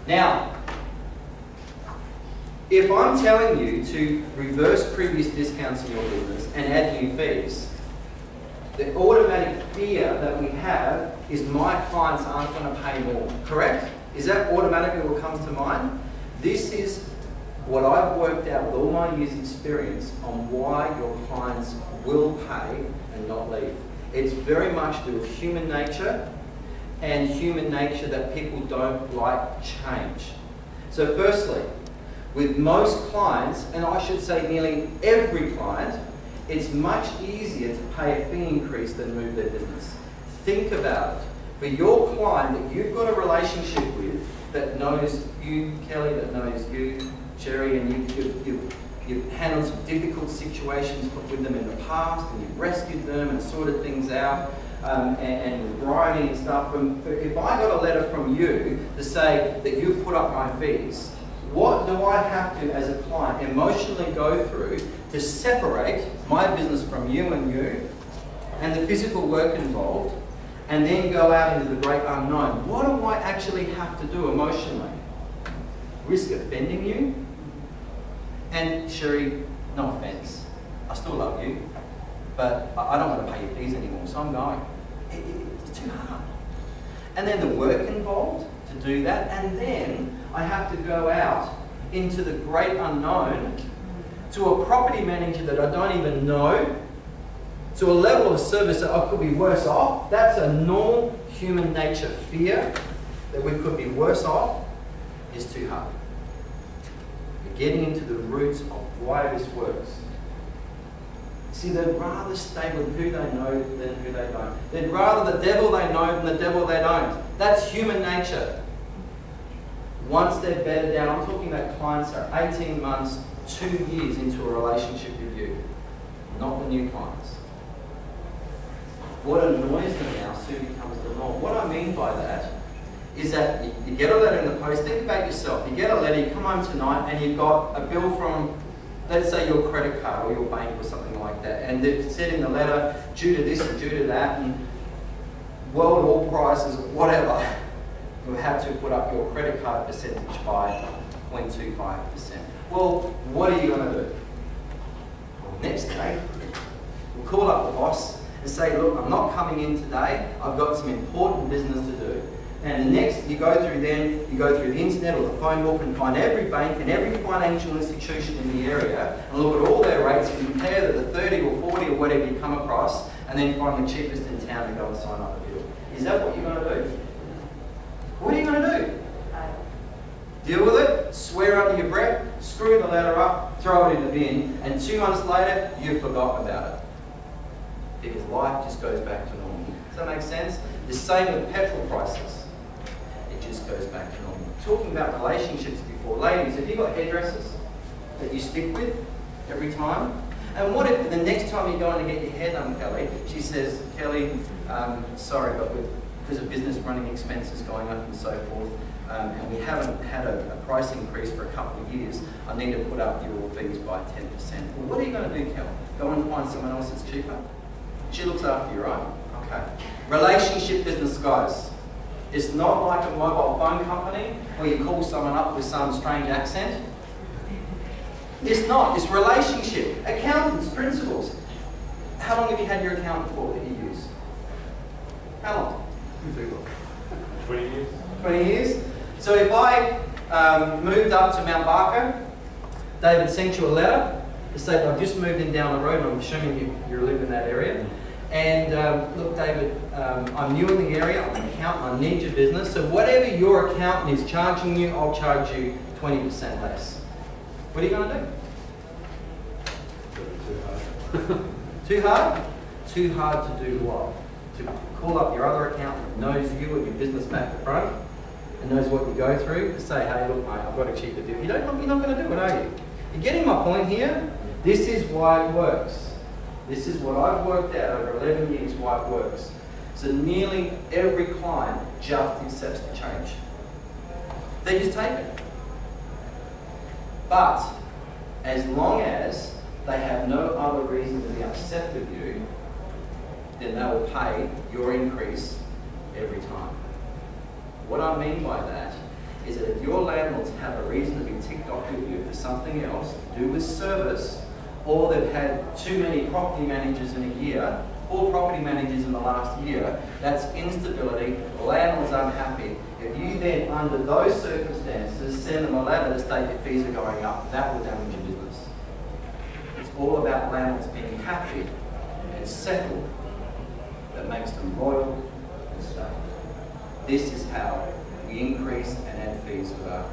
Now, if I'm telling you to reverse previous discounts in your business and add new fees, the automatic fear that we have is my clients aren't going to pay more, correct? Is that automatically what comes to mind? This is what I've worked out with all my years' experience on why your clients will pay and not leave. It's very much to do with human nature, and human nature that people don't like change. So firstly, with most clients, and I should say nearly every client, it's much easier to pay a fee increase than move their business. Think about it. For your client that you've got a relationship with, that knows you, Kelly, that knows you, Sherry, and you've handled some difficult situations with them in the past, and you've rescued them and sorted things out, and writing and stuff. If I got a letter from you to say that you've put up my fees, what do I have to, as a client, emotionally go through to separate my business from you and the physical work involved, and then go out into the great unknown? What do I actually have to do emotionally? Risk offending you? And Sherry, no offense, I still love you, but I don't want to pay your fees anymore, so I'm going. It's too hard. And then the work involved to do that, and then I have to go out into the great unknown to a property manager that I don't even know, to a level of service that I could be worse off. That's a normal human nature fear that we could be worse off. Is too hard. We're getting into the roots of why this works. See, they'd rather stay with who they know than who they don't. They'd rather the devil they know than the devil they don't. That's human nature. Once they're bedded down, I'm talking about clients that are 18 months, 2 years into a relationship with you, not the new clients. What annoys them now soon becomes the norm. What I mean by that is that you get a letter in the post. Think about yourself. You get a letter, you come home tonight, and you've got a bill from, let's say, your credit card or your bank or something like that, and they've said in the letter, due to this and due to that, and world oil prices, whatever, you have to put up your credit card percentage by 0.25%. Well, what are you going to do? Well, next day, we'll call up the boss and say, look, I'm not coming in today. I've got some important business to do. And the next, you go through the internet or the phone book and find every bank and every financial institution in the area and look at all their rates and compare the 30 or 40 or whatever you come across, and then find the cheapest in town to go and sign up a deal. Is that what you're going to do? What are you going to do? Deal with it, swear under your breath, screw the letter up, throw it in the bin, and 2 months later, you've forgotten about it. Because life just goes back to normal. Does that make sense? The same with petrol prices. It just goes back to normal. Talking about relationships before, ladies, have you got hairdressers that you stick with every time? And what if the next time you're going to get your hair done, Kelly, she says, Kelly, sorry, but because of business running expenses going up and so forth, and we haven't had a price increase for a couple of years, I need to put up your fees by 10%. Well, what are you going to do, Kelly? Go and find someone else that's cheaper? She looks after you, right? Okay. Relationship business, guys. It's not like a mobile phone company where you call someone up with some strange accent. It's not. It's relationship. Accountants, principals. How long have you had your accountant for that you use? How long? 20 years. 20 years? So if I moved up to Mount Barker, David sent you a letter to say that I've just moved in down the road, and I'm assuming you live in that area. And look, David, I'm new in the area, I'm an accountant, I need your business, so whatever your accountant is charging you, I'll charge you 20% less. What are you going to do? Too hard? Too hard to do what? To call up your other accountant that knows you and your business back to front and knows what you go through, to say, hey, look, mate, I've got a cheaper deal. You're not going to do it, are you? You're getting my point here? This is why it works. This is what I've worked out over 11 years why it works. So nearly every client just accepts the change. They just take it. But as long as they have no other reason to be upset with you, then they will pay your increase every time. What I mean by that is that if your landlords have a reason to be ticked off with you for something else to do with service, or they've had too many property managers in a year, 4 property managers in the last year, that's instability, landlords unhappy. If you then, under those circumstances, send them a letter to state your fees are going up, that will damage your business. It's all about landlords being happy and settled that makes them loyal and stay. This is how we increase and add fees with our